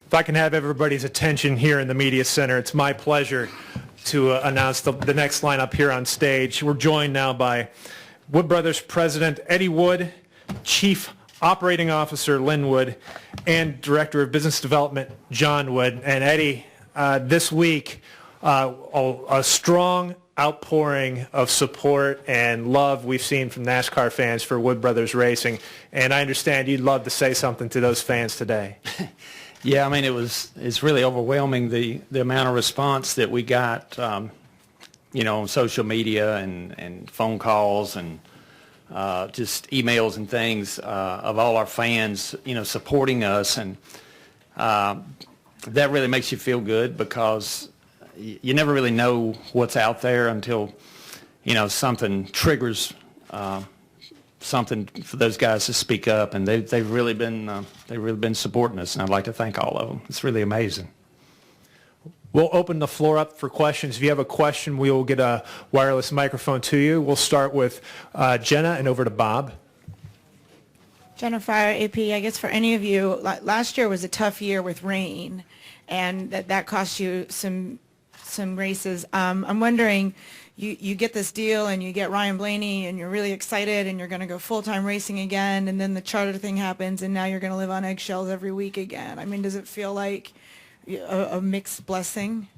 If I can have everybody's attention here in the media center, it's my pleasure to announce the next lineup here on stage. We're joined now by Wood Brothers President Eddie Wood, Chief Operating Officer Lynn Wood, and Director of Business Development John Wood. And Eddie, this week, a strong outpouring of support and love we've seen from NASCAR fans for Wood Brothers Racing. And I understand you'd love to say something to those fans today. Yeah, I mean, it's really overwhelming, the amount of response that we got, on social media and phone calls and just emails and things of all our fans, supporting us. And that really makes you feel good, because you never really know what's out there until, something triggers something for those guys to speak up, and they've really been supporting us, and I'd like to thank all of them. It's really amazing. We'll open the floor up for questions. If you have a question, we will get a wireless microphone to you. We'll start with Jenna and over to Bob. Jennifer, AP, I guess for any of you, last year was a tough year with rain, and that cost you some races. I'm wondering, you get this deal and you get Ryan Blaney and you're really excited and you're going to go full-time racing again, and then the charter thing happens and now you're going to live on eggshells every week again. I mean, does it feel like a mixed blessing?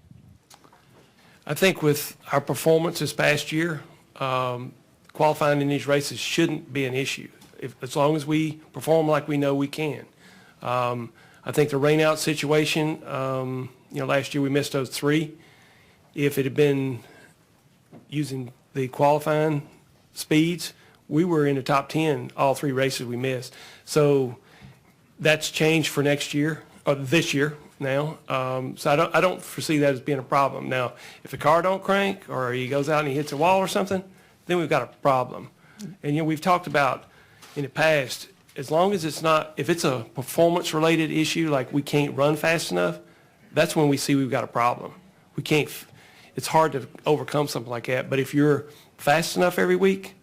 I think with our performance this past year, qualifying in these races shouldn't be an issue, as long as we perform like we know we can. I think the rain-out situation, last year we missed those 3. If it had been using the qualifying speeds, we were in the top 10 all 3 races we missed. So that's changed for next year, or this year now. So I don't foresee that as being a problem. Now, if the car don't crank or he goes out and he hits a wall or something, then we've got a problem. And we've talked about in the past, as long as it's not, if it's a performance-related issue, like we can't run fast enough, that's when we see we've got a problem. We can't. It's hard to overcome something like that, but if you're fast enough every week,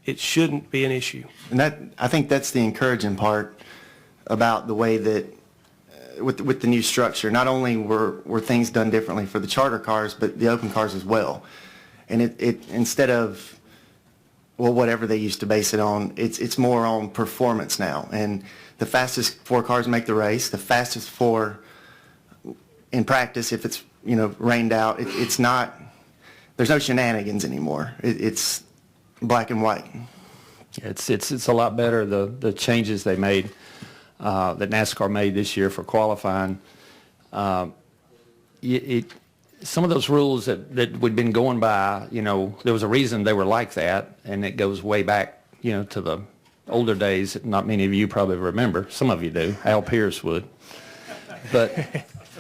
it shouldn't be an issue. And I think that's the encouraging part about the way that, with the new structure, not only were things done differently for the charter cars, but the open cars as well. And it instead of, whatever they used to base it on, it's more on performance now. And the fastest 4 cars make the race. The fastest 4 in practice, if it's rained out, it's not, there's no shenanigans anymore. It's black and white. It's a lot better, the changes they made, that NASCAR made this year for qualifying. Some of those rules that we'd been going by, there was a reason they were like that, and it goes way back, to the older days that not many of you probably remember. Some of you do. Al Pierce would.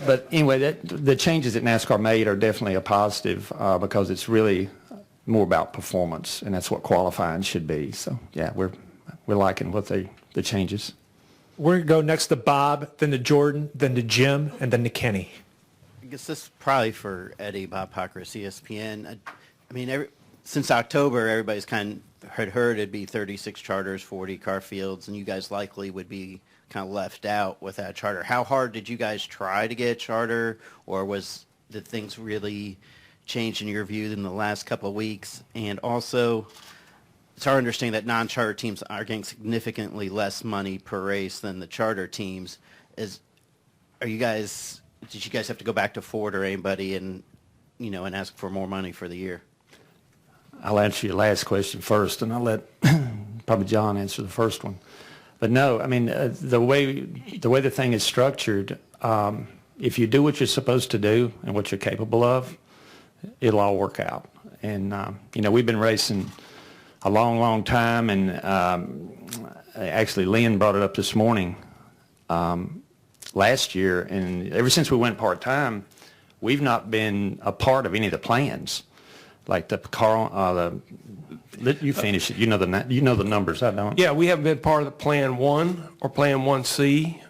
But anyway, the changes that NASCAR made are definitely a positive, because it's really more about performance, and that's what qualifying should be. So yeah, we're liking the changes. We're going to go next to Bob, then to Jordan, then to Jim, and then to Kenny. I guess this is probably for Eddie, Bob Parker, ESPN. I mean, since October, everybody's kind of had heard it'd be 36 charters, 40 car fields, and you guys likely would be kind of left out with that charter. How hard did you guys try to get a charter, or did things really change in your view in the last couple of weeks? And also, it's our understanding that non-charter teams are getting significantly less money per race than the charter teams. Did you guys have to go back to Ford or anybody and ask for more money for the year? I'll answer your last question first, and I'll let probably John answer the first one. But no, I mean, the way the thing is structured, if you do what you're supposed to do and what you're capable of, it'll all work out. And we've been racing a long, long time, and actually Lynn brought it up this morning. Last year, and ever since we went part-time, we've not been a part of any of the plans, like the car. You finish it. You know the numbers. I don't. Yeah, we haven't been part of the Plan 1 or Plan 1C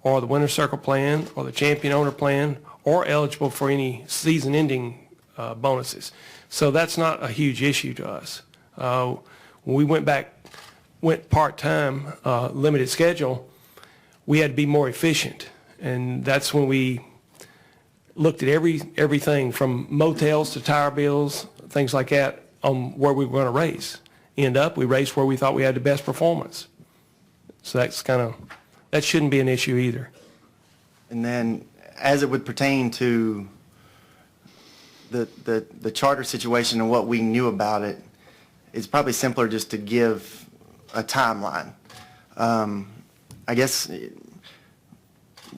or the Winter Circle Plan or the Champion Owner Plan, or eligible for any season-ending bonuses. So that's not a huge issue to us. When we went part-time, limited schedule, we had to be more efficient. And that's when we looked at everything from motels to tire bills, things like that, on where we were going to race. End up, we raced where we thought we had the best performance. So that shouldn't be an issue either. And then, as it would pertain to the charter situation and what we knew about it, it's probably simpler just to give a timeline. I guess,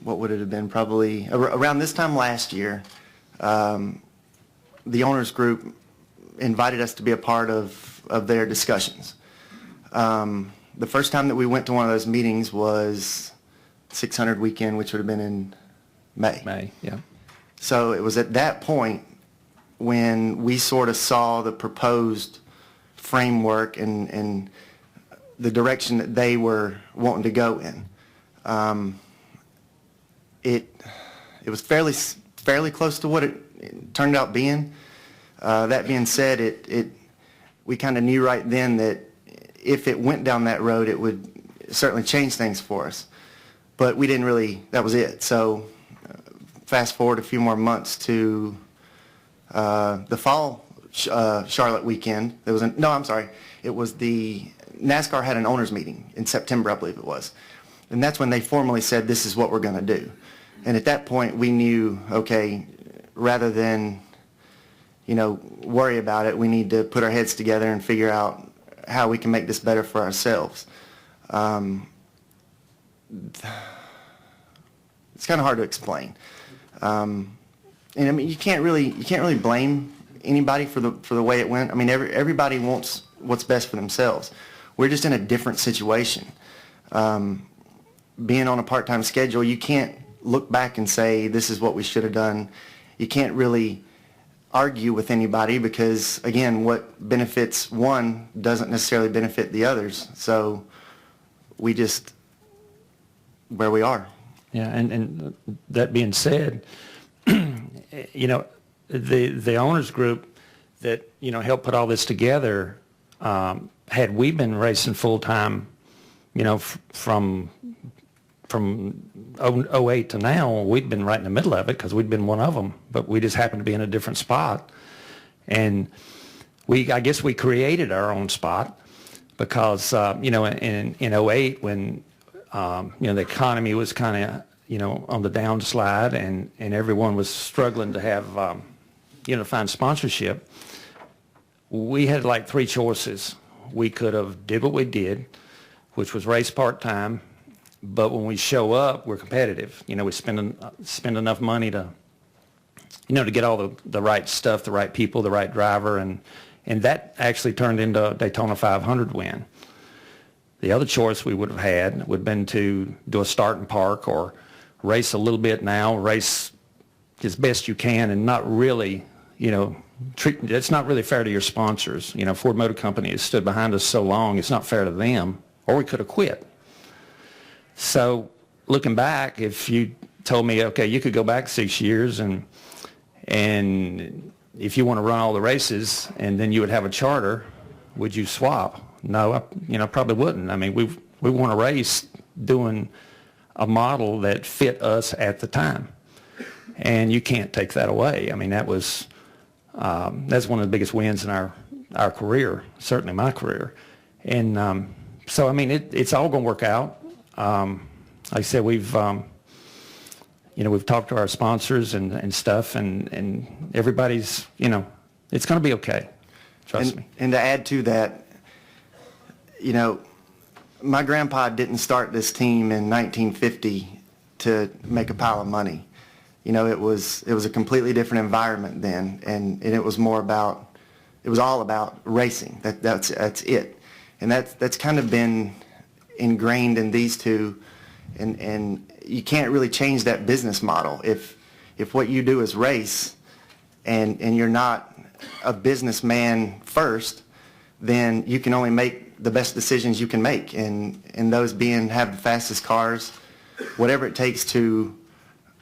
what would it have been? Probably around this time last year, the owners group invited us to be a part of their discussions. The first time that we went to one of those meetings was 600 weekend, which would have been in May. May, yeah. So it was at that point when we sort of saw the proposed framework and the direction that they were wanting to go in. It was fairly close to what it turned out being. That being said, we kind of knew right then that if it went down that road, it would certainly change things for us. But we didn't really, that was it. So fast forward a few more months to the fall Charlotte weekend. It was the NASCAR had an owners meeting in September, I believe it was. And that's when they formally said, this is what we're going to do. And at that point, we knew, okay, rather than, worry about it, we need to put our heads together and figure out how we can make this better for ourselves. It's kind of hard to explain. And I mean, you can't really blame anybody for the way it went. I mean, everybody wants what's best for themselves. We're just in a different situation. Being on a part-time schedule, you can't look back and say, this is what we should have done. You can't really argue with anybody because, again, what benefits one doesn't necessarily benefit the others. So we just, where we are. Yeah, and that being said, the owners group that, helped put all this together, had we been racing full-time, from 08 to now, we'd been right in the middle of it because we'd been one of them, but we just happened to be in a different spot. And I guess we created our own spot because, in 08 when, the economy was kind of, on the downslide and everyone was struggling to have, find sponsorship, we had like three choices. We could have did what we did, which was race part-time, but when we show up, we're competitive. We spend enough money to, to get all the right stuff, the right people, the right driver, and that actually turned into a Daytona 500 win. The other choice we would have had would have been to do a start and park or race a little bit now, race as best you can, and not really, it's not really fair to your sponsors. Ford Motor Company has stood behind us so long, it's not fair to them, or we could have quit. So looking back, if you told me, okay, you could go back 6 years and if you want to run all the races and then you would have a charter, would you swap? No, I probably wouldn't. I mean, we want to race doing a model that fit us at the time, and you can't take that away. I mean, that's one of the biggest wins in our career, certainly my career, and so I mean, it's all going to work out. Like I said, we've talked to our sponsors and stuff, and everybody's, it's going to be okay. Trust me. And to add to that, my grandpa didn't start this team in 1950 to make a pile of money. It was a completely different environment then, and it was all about racing. That's it, and that's kind of been ingrained in these two, and you can't really change that business model if what you do is race, and you're not a businessman first, then you can only make the best decisions you can make, and those being have the fastest cars, whatever it takes to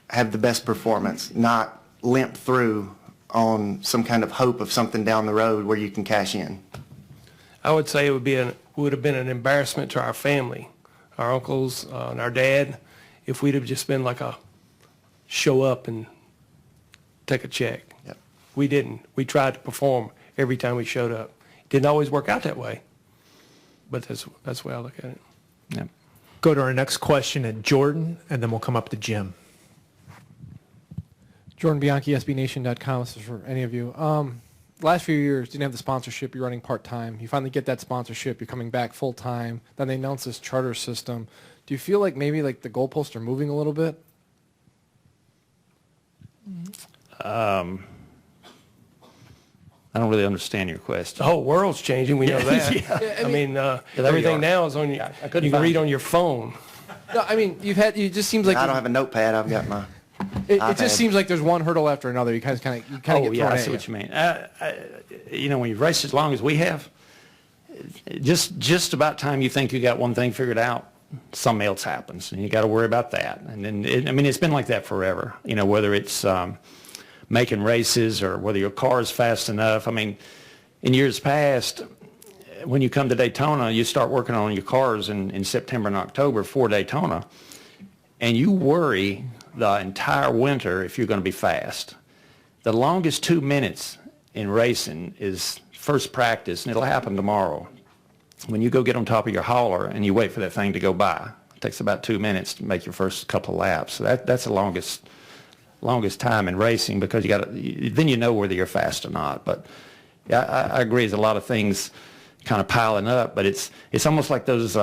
have the best performance, not limp through on some kind of hope of something down the road where you can cash in. I would say it would have been an embarrassment to our family, our uncles and our dad, if we'd have just been like a show up and take a check. Yep. We didn't. We tried to perform every time we showed up. Didn't always work out that way, but that's the way I look at it. Yeah. Go to our next question at Jordan, and then we'll come up to Jim. Jordan Bianchi, SBNation.com. This is for any of you. Last few years, didn't have the sponsorship. You're running part-time. You finally get that sponsorship. You're coming back full-time. Then they announce this charter system. Do you feel like maybe like the goalposts are moving a little bit? I don't really understand your question. The whole world's changing. We know that. Yeah. I mean, there you everything are. now is on your. I couldn't You can find read it. on your phone. No, I mean, it just seems like I don't have a notepad. I've got my. it iPad. just seems like there's one hurdle after another. You kind of Oh, get thrown yeah, I at see you. what you mean. When you race as long as we have, just about time you think you got one thing figured out, something else happens, and you got to worry about that. And then, it's been like that forever. Whether it's making races or whether your car is fast enough. I mean, in years past, when you come to Daytona, you start working on your cars in September and October for Daytona, and you worry the entire winter if you're going to be fast. The longest 2 minutes in racing is first practice, and it'll happen tomorrow. When you go get on top of your hauler and you wait for that thing to go by, it takes about 2 minutes to make your first couple of laps. So that's the longest time in racing, because then you know whether you're fast or not. But yeah, I agree. There's a lot of things kind of piling up, but it's almost like those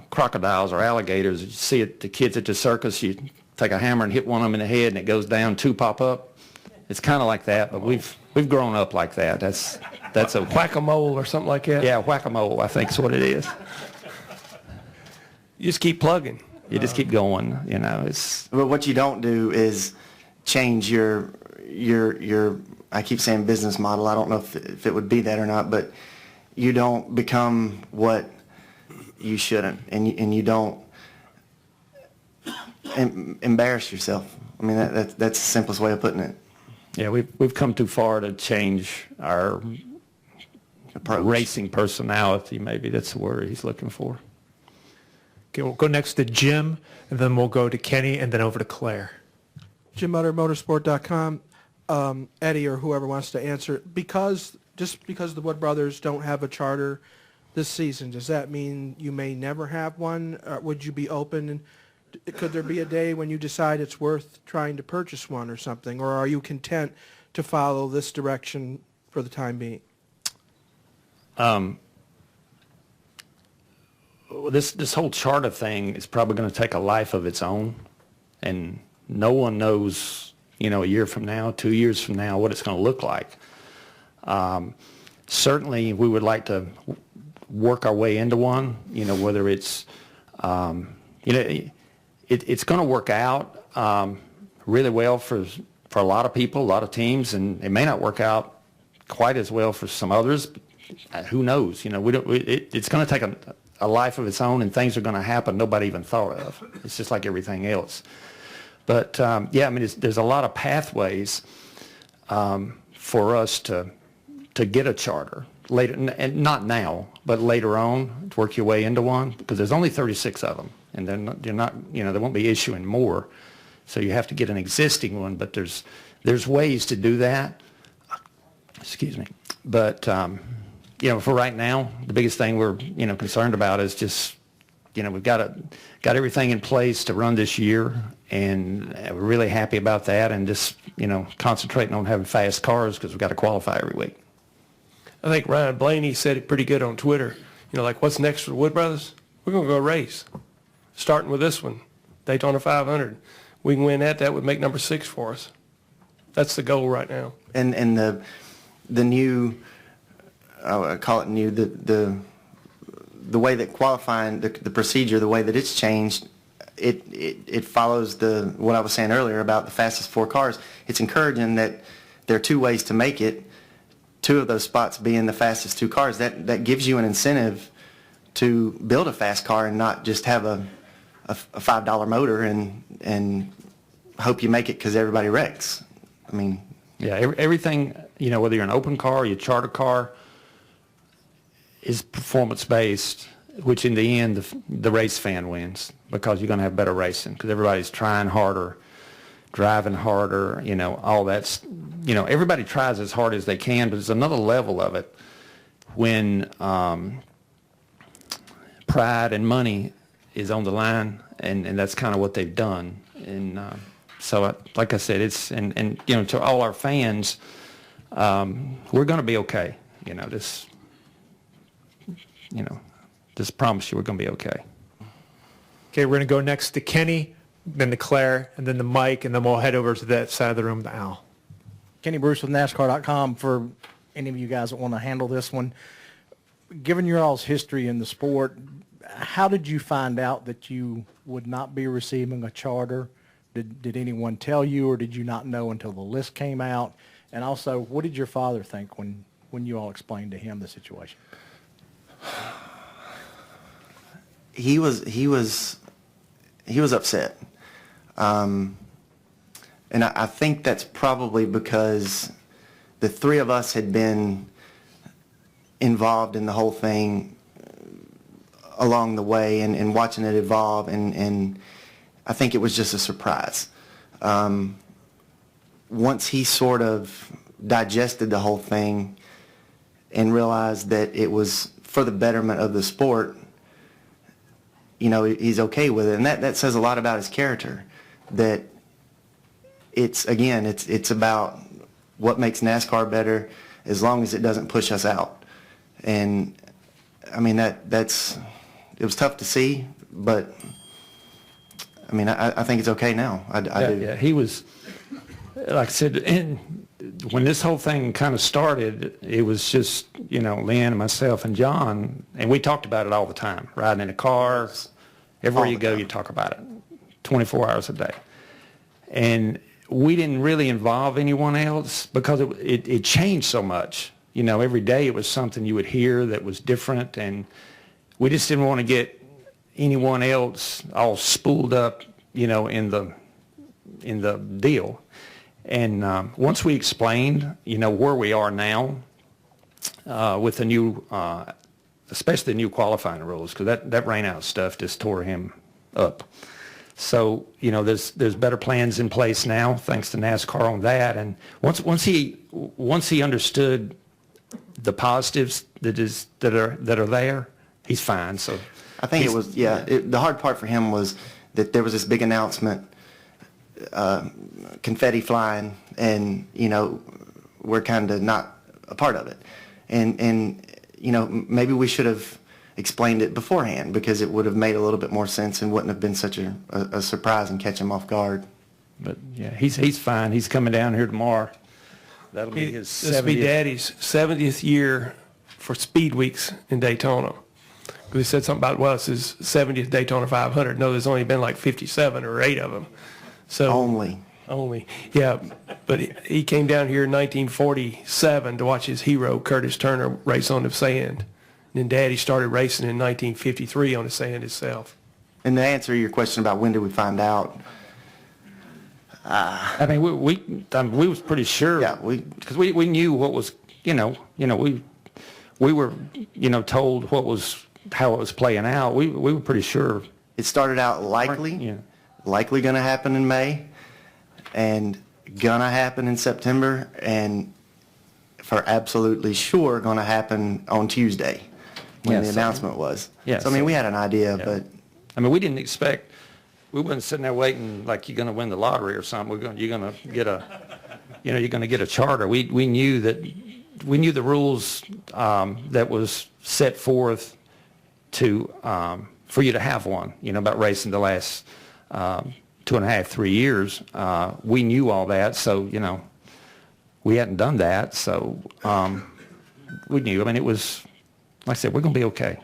crocodiles or alligators. You see it, the kids at the circus, you take a hammer and hit one of them in the head and it goes down, two pop up. It's kind of like that, but we've grown up like that. That's a Whack-a-mole or something like that. yeah, whack-a-mole, I think is what it is. You just keep plugging. You just keep going, it's But what you don't do is change your I keep saying business model. I don't know if it would be that or not, but you don't become what you shouldn't, and you don't embarrass yourself. I mean, that's the simplest way of putting it. yeah, we've come too far to change our Approach. racing personality. Maybe that's the word he's looking for. Okay, we'll go next to Jim, and then we'll go to Kenny, and then over to Claire. Jim Mutter, motorsport.com. Eddie or whoever wants to answer, just because the Wood brothers don't have a charter this season, does that mean you may never have one? Would you be open, and could there be a day when you decide it's worth trying to purchase one or something, or are you content to follow this direction for the time being? This whole charter thing is probably going to take a life of its own, and no one knows, a year from now, 2 years from now, what it's going to look like. Certainly, we would like to work our way into one. Whether it's, it's going to work out really well for a lot of people, a lot of teams, and it may not work out quite as well for some others. But who knows? It's going to take a life of its own, and things are going to happen nobody even thought of. It's just like everything else. But there's a lot of pathways for us to get a charter later, and not now, but later on, to work your way into one, because there's only 36 of them, and they're not they won't be issuing more, so you have to get an existing one. But there's ways to do that. Excuse me, but for right now, the biggest thing we're concerned about is just we've got everything in place to run this year, and we're really happy about that, and just concentrating on having fast cars because we've got to qualify every week. I think Ryan Blaney said it pretty good on Twitter. Like, what's next for the Wood brothers? We're going to go race, starting with this one, Daytona 500. We can win that. That would make number 6 for us. That's the goal right now. And the new, I call it new, the way that qualifying, the procedure, the way that it's changed, it follows what I was saying earlier about the fastest 4 cars. It's encouraging that there are 2 ways to make it, 2 of those spots being the fastest 2 cars. That gives you an incentive to build a fast car and not just have a $5 motor and hope you make it because everybody wrecks. I mean, yeah, everything, whether you're an open car or your charter car, is performance-based, which in the end, the race fan wins, because you're going to have better racing, because everybody's trying harder driving harder, all that's, everybody tries as hard as they can, but there's another level of it when pride and money is on the line, and that's kind of what they've done. And so, like I said, it's, and to all our fans, we're going to be okay. Just promise you we're going to be okay. Okay, we're going to go next to Kenny, then to Claire, and then to Mike, and then we'll head over to that side of the room to Al. Kenny Bruce with NASCAR.com. For any of you guys that want to handle this one, given your all's history in the sport, how did you find out that you would not be receiving a charter? Did anyone tell you, or did you not know until the list came out? And also, what did your father think when you all explained to him the situation? He was upset, and I think that's probably because the three of us had been involved in the whole thing along the way and watching it evolve, and I think it was just a surprise. Once he sort of digested the whole thing and realized that it was for the betterment of the sport, he's okay with it. And that says a lot about his character, that it's about what makes NASCAR better as long as it doesn't push us out. And I mean, it was tough to see, but I mean, I think it's okay now. I do. Yeah, he was, like I said, when this whole thing kind of started, it was just, Leanne and myself and John, and we talked about it all the time, riding in a car. Everywhere you go, you talk about it, 24 hours a day. And we didn't really involve anyone else because it changed so much. Every day it was something you would hear that was different, and we just didn't want to get anyone else all spooled up, in the deal. And once we explained, where we are now with the new, especially the new qualifying rules, because that rain out stuff just tore him up. So there's better plans in place now, thanks to NASCAR on that. And once he understood the positives that are there, he's fine. So I think it was the hard part for him was that there was this big announcement, confetti flying, and we're kind of not a part of it, and maybe we should have explained it beforehand, because it would have made a little bit more sense and wouldn't have been such a surprise and catch him off guard. But yeah, he's fine. He's coming down here tomorrow. That'll be his 70th. This will be Daddy's 70th year for Speed Weeks in Daytona. Because he said something about, well, it's his 70th Daytona 500. No, there's only been like 57 or 8 of them. So Only. Yeah. But he came down here in 1947 to watch his hero, Curtis Turner, race on the sand. And then Daddy started racing in 1953 on the sand itself. And to answer your question about when did we find out, I mean, we was pretty sure. Yeah, because we knew what was, we were, told how it was playing out. We were pretty sure. It started out likely going to happen in May, and gonna happen in September, and for absolutely sure going to happen on Tuesday when the announcement was. Yeah. So I mean, we had an idea, but I mean, we didn't expect. We wasn't sitting there waiting like you're going to win the lottery or something. You're going to get a charter. We knew the rules that was set forth for you to have one. About racing the last 2.5, 3 years. We knew all that, so we hadn't done that, so we knew. I mean, it was, like I said, we're going to be okay.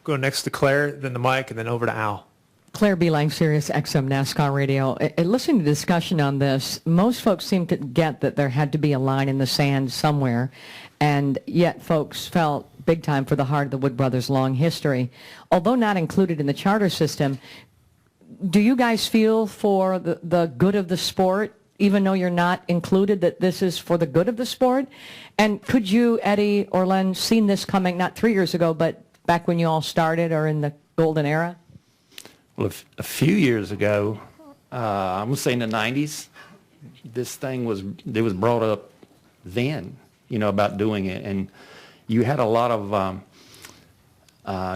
Go next to Claire, then to Mike, and then over to Al. Claire B. Lang, Sirius XM NASCAR Radio. Listening to the discussion on this, most folks seem to get that there had to be a line in the sand somewhere, and yet folks felt big time for the heart of the Wood Brothers' long history. Although not included in the charter system, do you guys feel for the good of the sport, even though you're not included, that this is for the good of the sport? And could you, Eddie or Len, seen this coming, not 3 years ago, but back when you all started or in the golden era? Well, a few years ago, I'm going to say in the 90s, this thing was brought up then, about doing it. And you had a lot of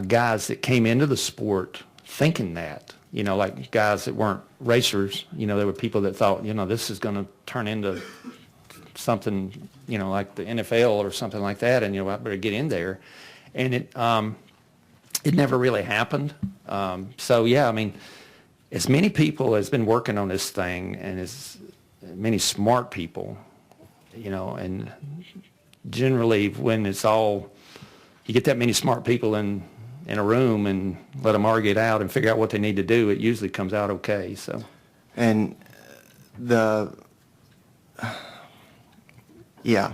guys that came into the sport thinking that, like guys that weren't racers. There were people that thought, this is going to turn into something, like the NFL or something like that, and, I better get in there. And it never really happened. So, yeah, I mean, as many people as been working on this thing and as many smart people, and generally when it's all, you get that many smart people in a room and let them argue it out and figure out what they need to do, it usually comes out okay. So, And yeah,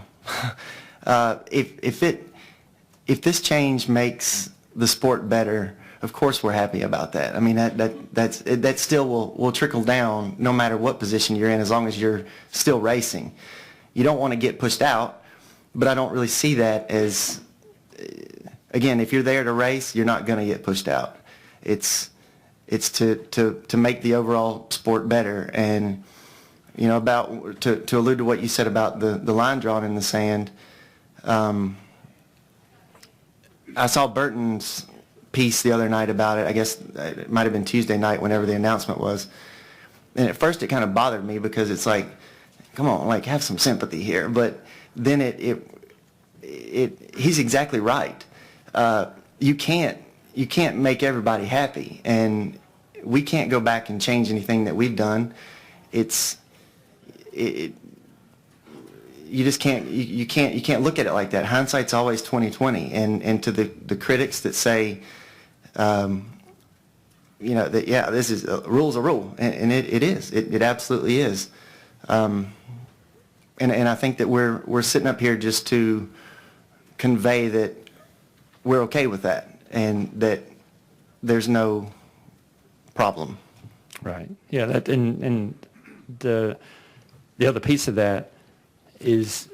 if this change makes the sport better, of course we're happy about that. I mean, that still will trickle down no matter what position you're in, as long as you're still racing. You don't want to get pushed out, but I don't really see that as, again, if you're there to race, you're not going to get pushed out. It's to make the overall sport better. And about to allude to what you said about the line drawn in the sand. I saw Burton's piece the other night about it. I guess it might have been Tuesday night, whenever the announcement was. And at first it kind of bothered me, because it's like, come on, like, have some sympathy here. But then he's exactly right. You can't make everybody happy, and we can't go back and change anything that we've done. You just can't. You can't look at it like that. Hindsight's always 20/20. And to the critics that say, that this is a rule's a rule, and it is. It absolutely is. And I think that we're sitting up here just to convey that we're okay with that, and that there's no problem. right. Yeah, that and the other piece of that is,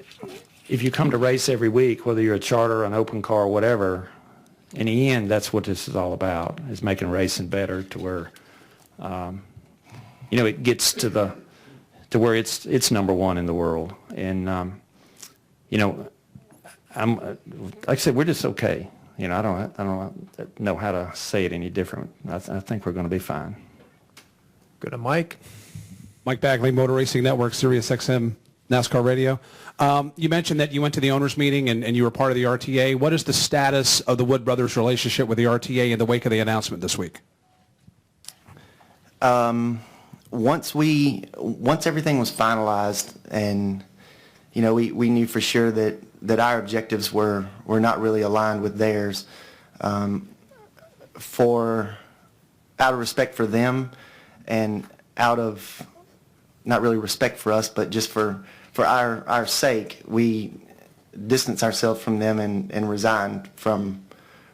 if you come to race every week, whether you're a charter, an open car, whatever, in the end, that's what this is all about, is making racing better to where, it gets to where it's number one in the world. And, I'm like I said, we're just okay. I don't know how to say it any different. I think we're going to be fine. Go to Mike. Mike Bagley, Motor Racing Network, Sirius XM, NASCAR Radio. You mentioned that you went to the owners' meeting and you were part of the RTA. What is the status of the Wood Brothers' relationship with the RTA in the wake of the announcement this week? Once everything was finalized, and we knew for sure that our objectives were not really aligned with theirs, out of respect for them, and out of not really respect for us, but just for our sake, we distanced ourselves from them and resigned from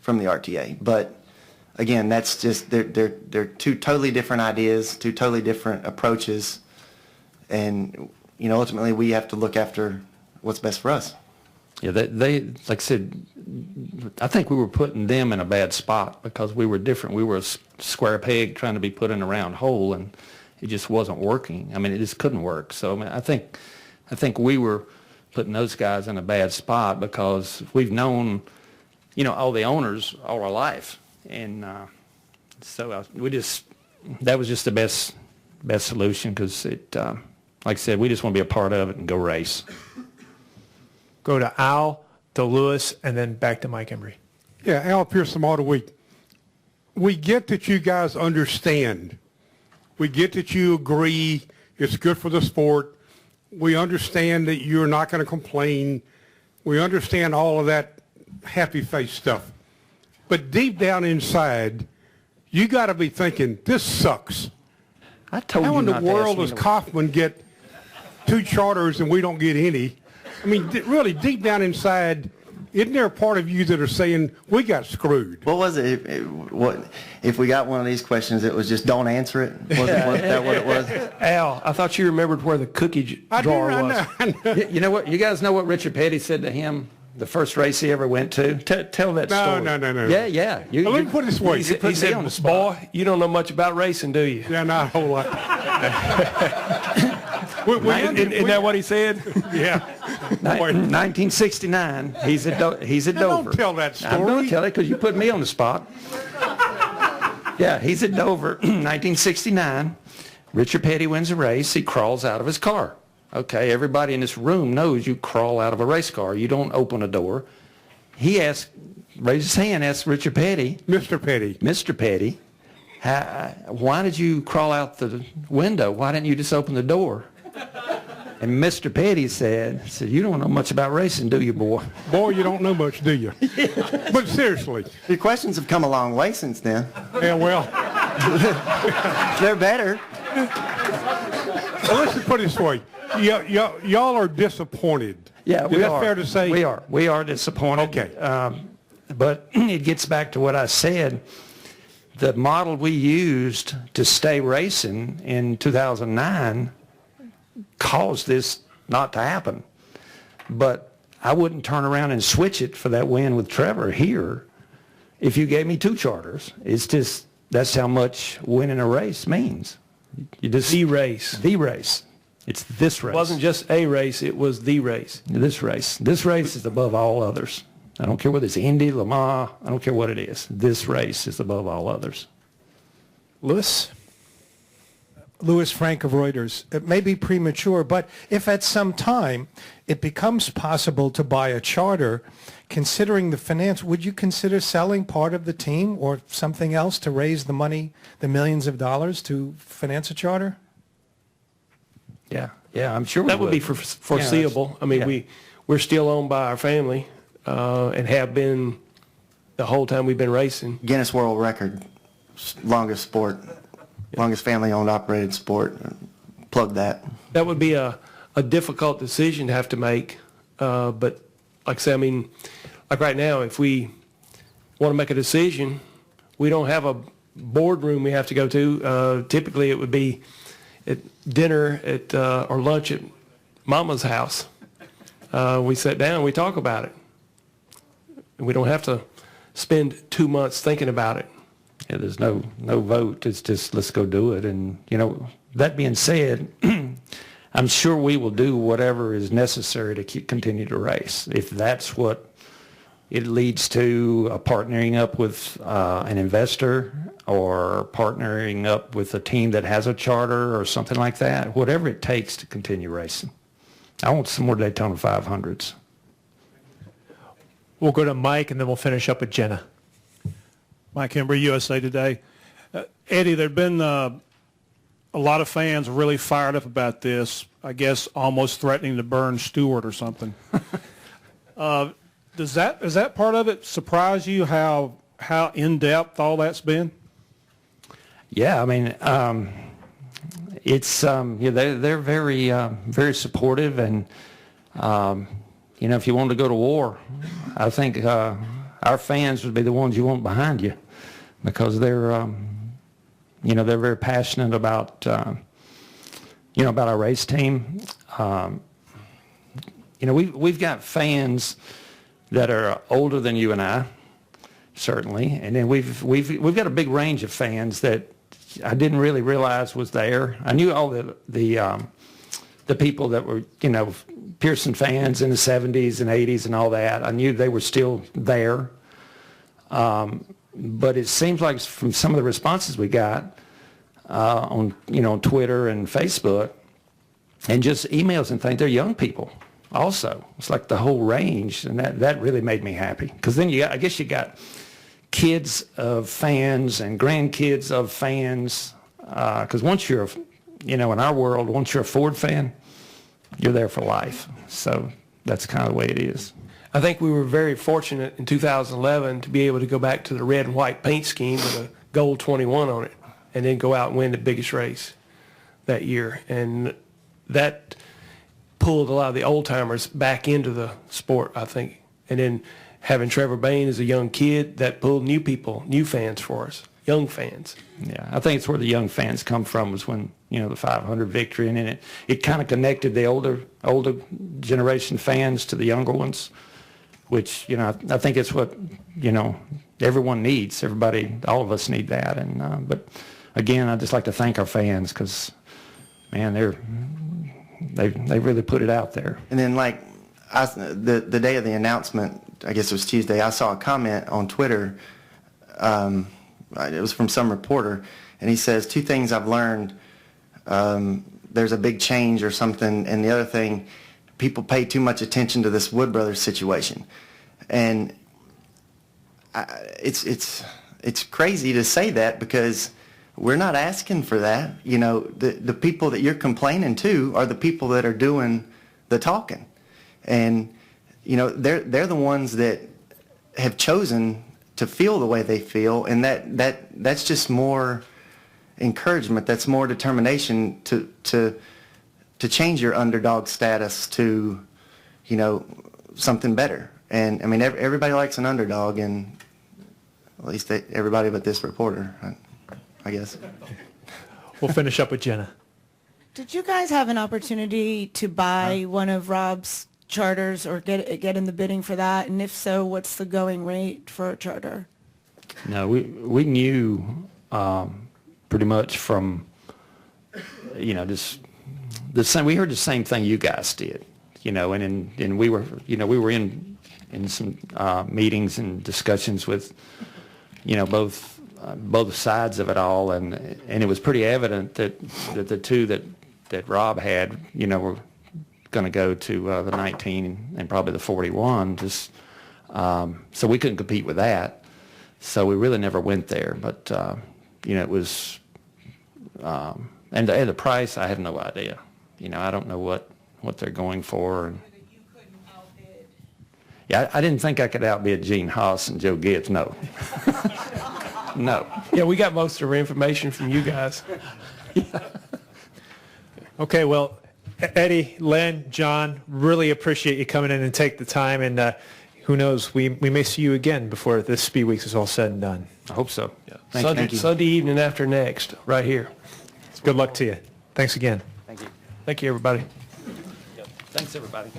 the RTA. But again, that's just they're two totally different ideas, two totally different approaches, and ultimately we have to look after what's best for us. Yeah, they like I said, I think we were putting them in a bad spot, because we were different. We were a square peg trying to be put in a round hole, and it just wasn't working. I mean, it just couldn't work. So I think we were putting those guys in a bad spot, because we've known, all the owners all our life, and so that was just the best solution, because it, like I said, we just want to be a part of it and go race. Go to Al, to Lewis, and then back to Mike Embry. Yeah, Al Pearson, Auto Week. We get that you guys understand. We get that you agree it's good for the sport. We understand that you're not going to complain. We understand all of that happy face stuff. But deep down inside, you got to be thinking, this sucks. I told How you in the not to ask world me does to- Kaufman get 2 charters and we don't get any? I mean, really, deep down inside, isn't there a part of you that are saying, we got screwed? What was it? If we got one of these questions, it was just don't answer it? Was that what it was? Al, I thought you remembered where the cookie I do, drawer I was. know, I know. You know what? You guys know what Richard Petty said to him The first race he ever went to. Tell that story. No. Yeah, yeah. Well, let me put it this way. You put He me said, on the spot. boy, you don't know much about racing, do you? Yeah, not a whole lot. Isn't that what he said? Yeah. 1969. He's at Dover. Don't tell that story. I'm going to tell it because you put me on the spot. Yeah, he's at Dover, 1969. Richard Petty wins a race. He crawls out of his car. Okay, everybody in this room knows you crawl out of a race car. You don't open a door. He raised his hand, asked Richard Petty. Mr. Petty, why did you crawl out the window? Why didn't you just open the door? And Mr. Petty said, you don't know much about racing, do you, boy? Boy, you don't know much, do you? But seriously. Your questions have come a long way since then. Yeah, well. They're better. Well, let's just put it this way. Y'all are disappointed. Yeah, Is that fair to say? We are disappointed. Okay. But it gets back to what I said. The model we used to stay racing in 2009 caused this not to happen. But I wouldn't turn around and switch it for that win with Trevor here if you gave me 2 charters. It's just, that's how much winning a race means. You just The race. The race. It's this race. It wasn't just a race, it was the race. This race. This race is above all others. I don't care whether it's Indy, Le Mans, I don't care what it is. This race is above all others. Louis? Louis Frank of Reuters. It may be premature, but if at some time it becomes possible to buy a charter, considering the finance, would you consider selling part of the team or something else to raise the money, the millions of dollars to finance a charter? Yeah, I'm sure That would be foreseeable. I mean, we're still owned by our family and have been the whole time we've been racing. Guinness World Record, longest sport, longest family-owned operated sport. Plug that. That would be a difficult decision to have to make. But like I say, I mean, like right now, if we want to make a decision, we don't have a boardroom we have to go to. Typically, it would be at dinner or lunch at Mama's house. We sit down, we talk about it. We don't have to spend 2 months thinking about it. Yeah, there's no vote. It's just let's go do it. And, that being said, I'm sure we will do whatever is necessary to continue to race. If that's what it leads to, partnering up with an investor or partnering up with a team that has a charter or something like that, whatever it takes to continue racing. I want some more Daytona 500s. We'll go to Mike, and then we'll finish up with Jenna. Mike Embry, USA Today. Eddie, there have been a lot of fans really fired up about this, I guess almost threatening to burn Stewart or something. Does that part of it surprise you, how in-depth all that's been? Yeah, I mean, it's they're very very supportive, and if you wanted to go to war, I think our fans would be the ones you want behind you, because they're they're very passionate about about our race team. We've got fans that are older than you and I, certainly, and then we've got a big range of fans that I didn't really realize was there. I knew all the people that were Pearson fans in the 70s and 80s and all that. I knew they were still there, but it seems like from some of the responses we got on Twitter and Facebook and just emails and things, they're young people. Also, it's like the whole range, and that really made me happy, because then I guess you got kids of fans and grandkids of fans, because once you're in our world, once you're a Ford fan, you're there for life. So that's kind of the way it is. I think we were very fortunate in 2011 to be able to go back to the red and white paint scheme with a gold 21 on it, and then go out and win the biggest race that year, and that pulled a lot of the old timers back into the sport, I think. And then having Trevor Bayne as a young kid, that pulled new people, new fans for us, young fans. Yeah, I think it's where the young fans come from, was when the 500 victory, and then it kind of connected the older generation fans to the younger ones. which, I think it's what, everyone needs. Everybody, all of us need that. And but again, I'd just like to thank our fans because, man, they really put it out there. And then the day of the announcement, I guess it was Tuesday, I saw a comment on Twitter. It was from some reporter, and he says, 2 things I've learned. There's a big change or something, and the other thing, people pay too much attention to this Wood Brothers situation. And it's crazy to say that because we're not asking for that. The people that you're complaining to are the people that are doing the talking. And, they're the ones that have chosen to feel the way they feel, and that's just more encouragement. That's more determination to change your underdog status to, something better. And, I mean, everybody likes an underdog, and at least everybody but this reporter, I guess. We'll finish up with Jenna. Did you guys have an opportunity to buy one of Rob's charters or get in the bidding for that? And if so, what's the going rate for a charter? No, we knew pretty much from, just the same. We heard the same thing you guys did, and we were, we were in some meetings and discussions with, both sides of it all, and it was pretty evident that the two that Rob had, were going to go to the 19 and probably the 41. Just so we couldn't compete with that. So we really never went there. But it was, and the price, I have no idea. I don't know what they're going for. You couldn't outbid. Yeah, I didn't think I could outbid Gene Haas and Joe Gibbs. No. No. Yeah, we got most of our information from you guys. Okay, well, Eddie, Len, John, really appreciate you coming in and take the time. And who knows, we may see you again before this Speed Weeks is all said and done. I hope so. Yeah. Thank you. Sunday evening after next, right here. Good luck to you. Thanks again. Thank you. Thank you, everybody. Thanks, everybody.